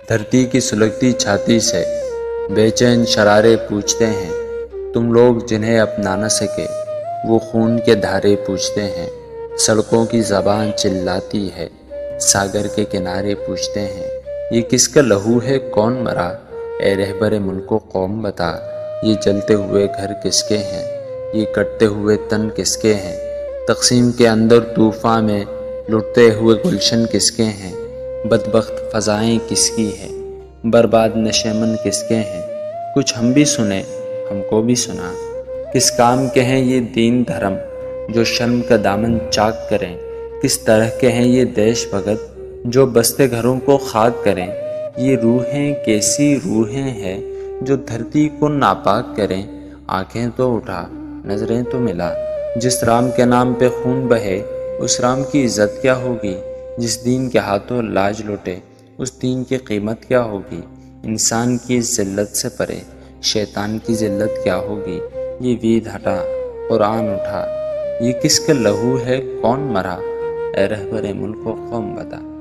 دھرتی کی سلگتی چھاتی سے بے چین شرارے پوچھتے ہیں، تم لوگ جنہیں اپنا نہ سکے وہ خون کے دھارے پوچھتے ہیں۔ سڑکوں کی زبان چلاتی ہے، ساگر کے کنارے پوچھتے ہیں، یہ کس کا لہو ہے کون مرا؟ اے رہبر ملک و قوم بتا، یہ جلتے ہوئے گھر کس کے ہیں؟ یہ کٹتے ہوئے تن کس کے ہیں؟ تقسیم کے اندر طوفان میں لٹتے ہوئے گلشن کس کے ہیں؟ بدبخت فضائیں کس کی ہیں؟ برباد نشیمن کس کے ہیں؟ کچھ ہم بھی سنیں، ہم کو بھی سنا۔ کس کام کے ہیں یہ دین دھرم جو شرم کا دامن چاک کریں؟ کس طرح کے ہیں یہ دیش بھگت جو بستے گھروں کو خاک کریں؟ یہ روحیں کیسی روحیں ہیں جو دھرتی کو ناپاک کریں؟ آنکھیں تو اٹھا، نظریں تو ملا، جس رام کے نام پہ خون بہے اس رام کی عزت کیا ہوگی؟ جس دین کے ہاتھوں لاج لوٹے اس دین کی قیمت کیا ہوگی؟ انسان کی ذلت سے پرے شیطان کی ذلت کیا ہوگی؟ یہ وید ہٹا، قرآن اٹھا، یہ کس کا لہو ہے کون مرا؟ اے رہبر ملک و قوم بتا۔